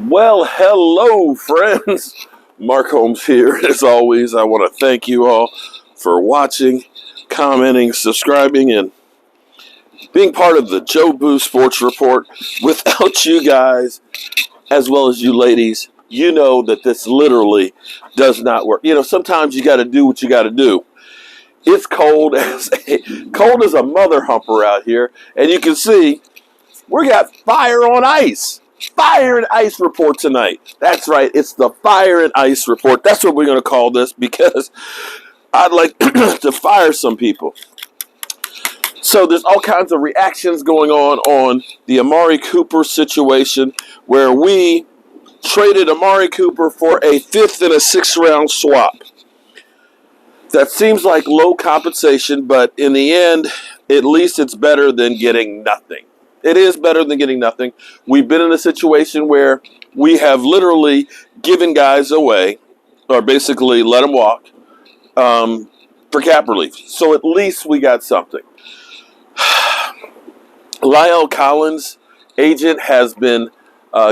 Well, hello, friends. Mark Holmes here. As always, I want to thank you all for watching, commenting, subscribing, and being part of the Joe Boo Sports Report. Without you guys, as well as you ladies, you know that this literally does not work. You know, sometimes you got to do what you got to do. It's cold as a mother humper out here, and you can see we got fire on ice. Fire and Ice Report tonight. That's right. It's the Fire and Ice Report. That's what we're going to call this because I'd like to fire some people. So there's all kinds of reactions going on the Amari Cooper situation where we traded Amari Cooper for a 5th and a 6th round swap. That seems like low compensation, but in the end, at least it's better than getting nothing. It is better than getting nothing. We've been in a situation where we have literally given guys away, or basically let them walk, for cap relief. So at least we got something. Lyle Collins' agent has been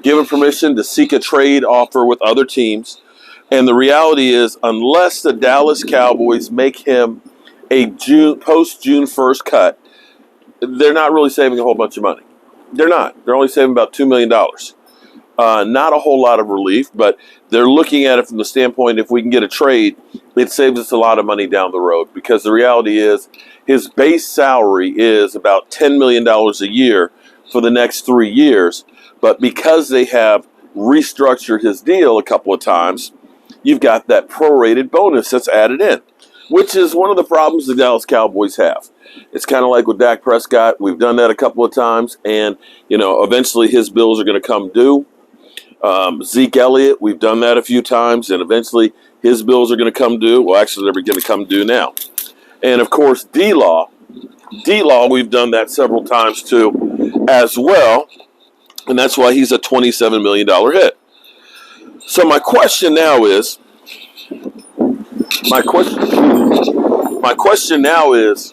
given permission to seek a trade offer with other teams. And the reality is, unless the Dallas Cowboys make him a post-June 1st cut, they're not really saving a whole bunch of money. They're not. They're only saving about $2 million. Not a whole lot of relief, but they're looking at it from the standpoint, if we can get a trade, it saves us a lot of money down the road. Because the reality is, his base salary is about $10 million a year for the next 3 years. But because they have restructured his deal a couple of times, you've got that prorated bonus that's added in, which is one of the problems the Dallas Cowboys have. It's kind of like with Dak Prescott. We've done that a couple of times, and, you know, eventually his bills are going to come due. Zeke Elliott, we've done that a few times, and eventually his bills are going to come due. Well, actually, they're going to come due now. And, of course, D-Law, we've done that several times, too, as well, and that's why he's a $27 million hit. So my question now is,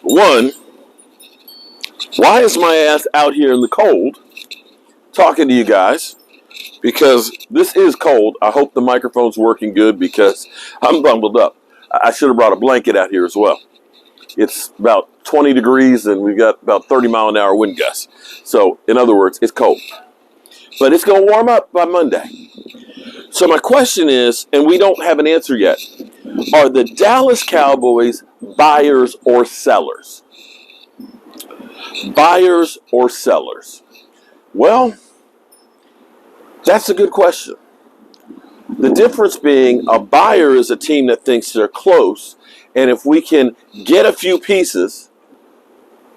one, why is my ass out here in the cold talking to you guys? Because this is cold. I hope the microphone's working good because I'm bundled up. I should have brought a blanket out here as well. It's about 20 degrees and we've got about 30-mile-an-hour wind gusts. So, in other words, it's cold. But it's going to warm up by Monday. So my question is, and we don't have an answer yet, are the Dallas Cowboys buyers or sellers? Buyers or sellers? Well, that's a good question. The difference being a buyer is a team that thinks they're close, and if we can get a few pieces,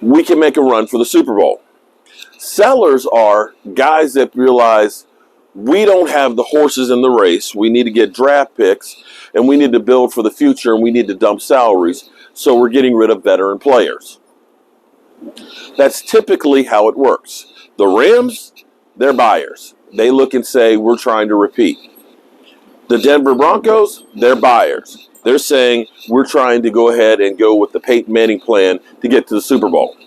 we can make a run for the Super Bowl. Sellers are guys that realize we don't have the horses in the race. We need to get draft picks, and we need to build for the future, and we need to dump salaries, so we're getting rid of veteran players. That's typically how it works. The Rams, they're buyers. They look and say, we're trying to repeat. The Denver Broncos, they're buyers. They're saying, we're trying to go ahead and go with the Peyton Manning plan to get to the Super Bowl.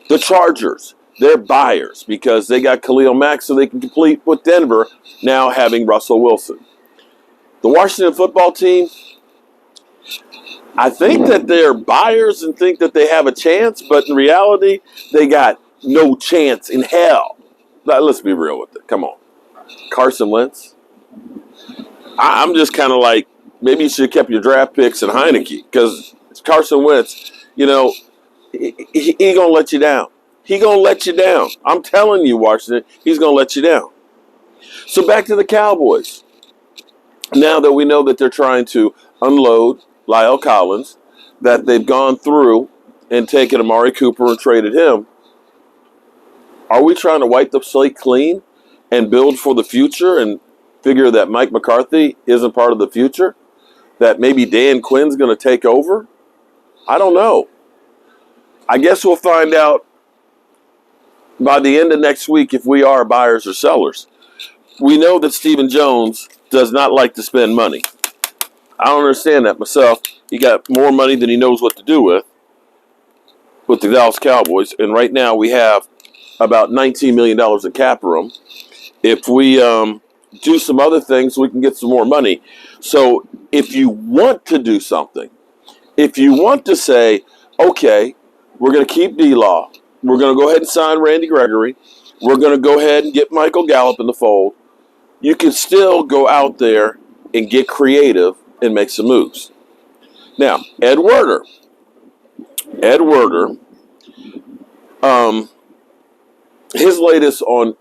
The Chargers, they're buyers because they got Khalil Mack so they can compete with Denver, now having Russell Wilson. The Washington football team, I think that they're buyers and think that they have a chance, but in reality, they got no chance in hell. Now, let's be real with it. Come on. Carson Wentz. I'm just kind of like, maybe you should have kept your draft picks in Heineke because Carson Wentz, you know, he going to let you down. He going to let you down. I'm telling you, Washington, he's going to let you down. So back to the Cowboys. Now that we know that they're trying to unload Lyle Collins, that they've gone through and taken Amari Cooper and traded him, are we trying to wipe the slate clean and build for the future and figure that Mike McCarthy isn't part of the future? That maybe Dan Quinn's going to take over? I don't know. I guess we'll find out by the end of next week if we are buyers or sellers. We know that Stephen Jones does not like to spend money. I don't understand that myself. He got more money than he knows what to do with the Dallas Cowboys. And right now we have about $19 million in cap room. If we do some other things, we can get some more money. So if you want to do something, if you want to say, okay, we're going to keep D-Law, we're going to go ahead and sign Randy Gregory, we're going to go ahead and get Michael Gallup in the fold, you can still go out there and get creative and make some moves. Now, Ed Werder, his latest on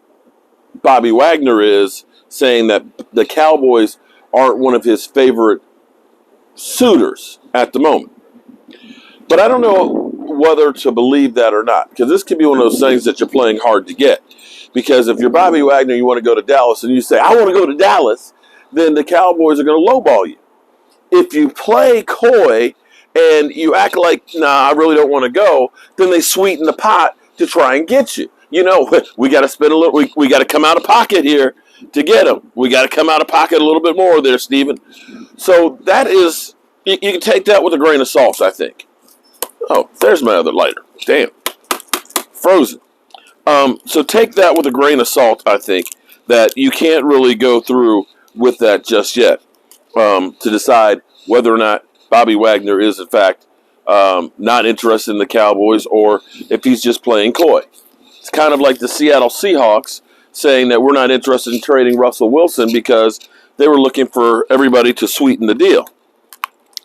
Bobby Wagner is saying that the Cowboys aren't one of his favorite suitors at the moment. But I don't know whether to believe that or not, because this could be one of those things that you're playing hard to get. Because if you're Bobby Wagner, you want to go to Dallas, and you say, I want to go to Dallas, then the Cowboys are going to lowball you. If you play coy and you act like, nah, I really don't want to go, then they sweeten the pot to try and get you. You know, we got to spend a little, we got to come out of pocket here to get them. We got to come out of pocket a little bit more there, Stephen. So that is, you can take that with a grain of salt, I think. Oh, there's my other lighter. Damn. Frozen. So take that with a grain of salt, I think, that you can't really go through with that just yet to decide whether or not Bobby Wagner is, in fact, not interested in the Cowboys or if he's just playing coy. It's kind of like the Seattle Seahawks saying that we're not interested in trading Russell Wilson because they were looking for everybody to sweeten the deal,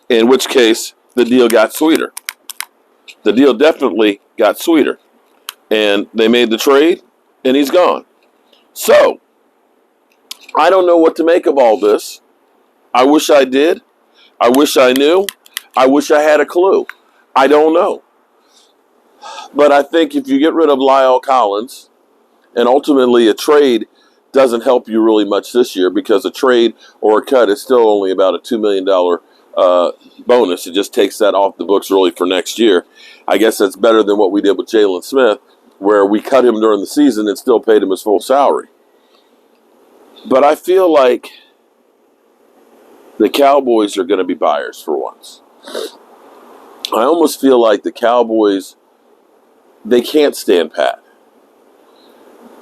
in which case the deal got sweeter. The deal definitely got sweeter. And they made the trade, and he's gone. So, I don't know what to make of all this. I wish I did. I wish I knew. I wish I had a clue. I don't know. But I think if you get rid of Lyle Collins, and ultimately a trade doesn't help you really much this year because a trade or a cut is still only about a $2 million bonus. It just takes that off the books really for next year. I guess that's better than what we did with Jalen Smith, where we cut him during the season and still paid him his full salary. But I feel like the Cowboys are going to be buyers for once. I almost feel like the Cowboys, they can't stand pat.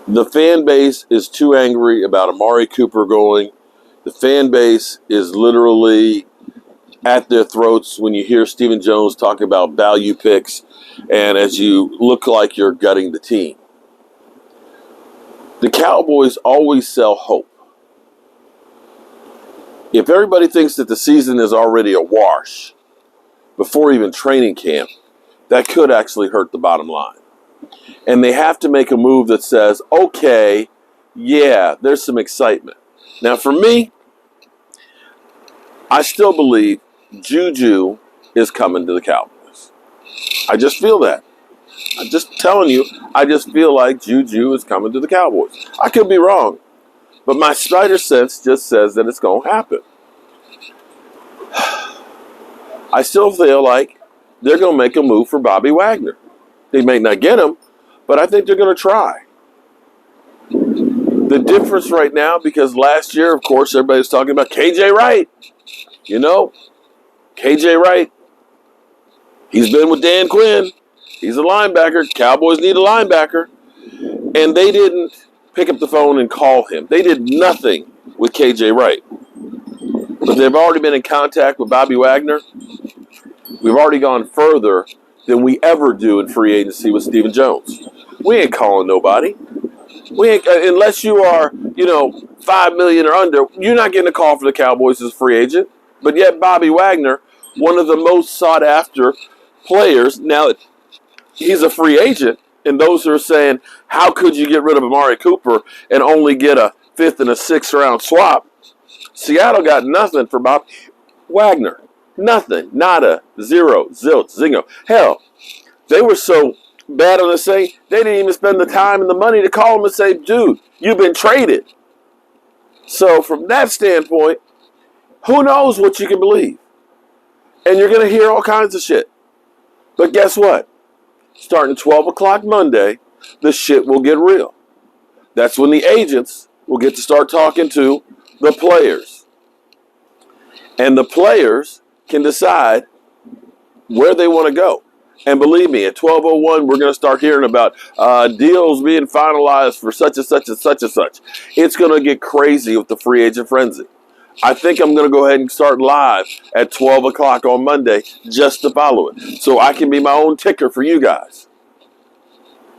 The fan base is too angry about Amari Cooper going. The fan base is literally at their throats when you hear Stephen Jones talk about value picks and as you look like you're gutting the team. The Cowboys always sell hope. If everybody thinks that the season is already a wash before even training camp, that could actually hurt the bottom line. And they have to make a move that says, okay, yeah, there's some excitement. Now for me, I still believe Juju is coming to the Cowboys. I just feel that. I'm just telling you, I just feel like Juju is coming to the Cowboys. I could be wrong, but my spider sense just says that it's going to happen. I still feel like they're going to make a move for Bobby Wagner. They may not get him, but I think they're going to try. The difference right now, because last year, of course, everybody's talking about KJ Wright. You know, KJ Wright, he's been with Dan Quinn. He's a linebacker. Cowboys need a linebacker. And they didn't pick up the phone and call him. They did nothing with KJ Wright. But they've already been in contact with Bobby Wagner. We've already gone further than we ever do in free agency with Stephen Jones. We ain't calling nobody. We ain't, unless you are, $5 million or under, you're not getting a call for the Cowboys as a free agent. But yet Bobby Wagner, one of the most sought after players, now he's a free agent, and those who are saying, how could you get rid of Amari Cooper and only get a 5th and a 6th round swap. Seattle got nothing for Bob Wagner. Nothing. Nada. Zero. Zilch. Zingo. Hell, they were so bad on this thing, they didn't even spend the time and the money to call him and say, dude, you've been traded. So from that standpoint, who knows what you can believe? And you're going to hear all kinds of shit. But guess what? Starting 12 o'clock Monday, the shit will get real. That's when the agents will get to start talking to the players. And the players can decide where they want to go. And believe me, at 12:01, we're going to start hearing about deals being finalized for such and such and such and such. It's going to get crazy with the free agent frenzy. I think I'm going to go ahead and start live at 12 o'clock on Monday just to follow it. So I can be my own ticker for you guys.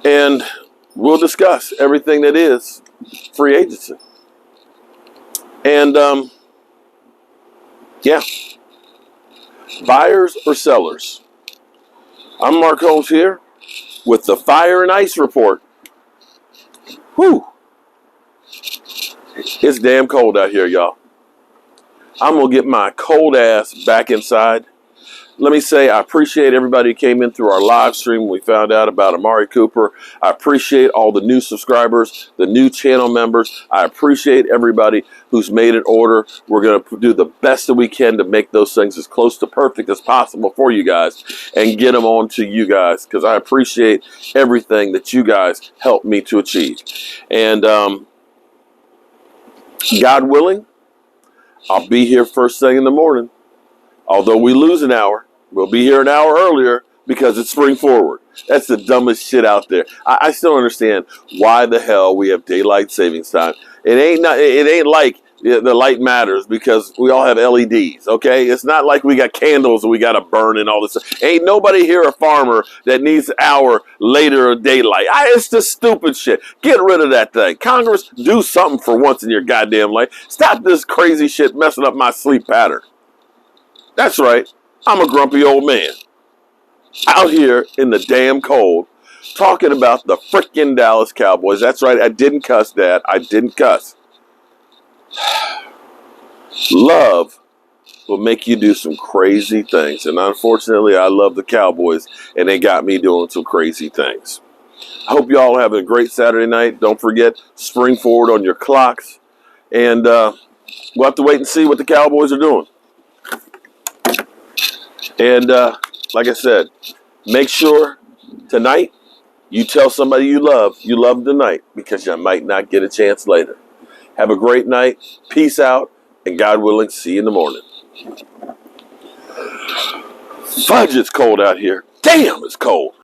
And we'll discuss everything that is free agency. And, yeah. Buyers or sellers? I'm Mark Holmes here with the Fire and Ice Report. Whew. It's damn cold out here, y'all. I'm going to get my cold ass back inside. Let me say I appreciate everybody who came in through our live stream when we found out about Amari Cooper. I appreciate all the new subscribers, the new channel members. I appreciate everybody who's made an order. We're going to do the best that we can to make those things as close to perfect as possible for you guys and get them on to you guys, because I appreciate everything that you guys helped me to achieve. And God willing, I'll be here first thing in the morning. Although we lose an hour, we'll be here an hour earlier because it's spring forward. That's the dumbest shit out there. I still understand why the hell we have daylight savings time. It ain't like the light matters because we all have LEDs, okay? It's not like we got candles and we got to burn and all this stuff. Ain't nobody here a farmer that needs an hour later of daylight. It's just stupid shit. Get rid of that thing. Congress, do something for once in your goddamn life. Stop this crazy shit messing up my sleep pattern. That's right. I'm a grumpy old man out here in the damn cold talking about the frickin' Dallas Cowboys. That's right. I didn't cuss, Dad. I didn't cuss. Love will make you do some crazy things. And unfortunately, I love the Cowboys, and they got me doing some crazy things. I hope you all have a great Saturday night. Don't forget, spring forward on your clocks. And we'll have to wait and see what the Cowboys are doing. And like I said, make sure tonight you tell somebody you love tonight, because you might not get a chance later. Have a great night. Peace out. And God willing, see you in the morning. Fudge, it's cold out here. Damn, it's cold.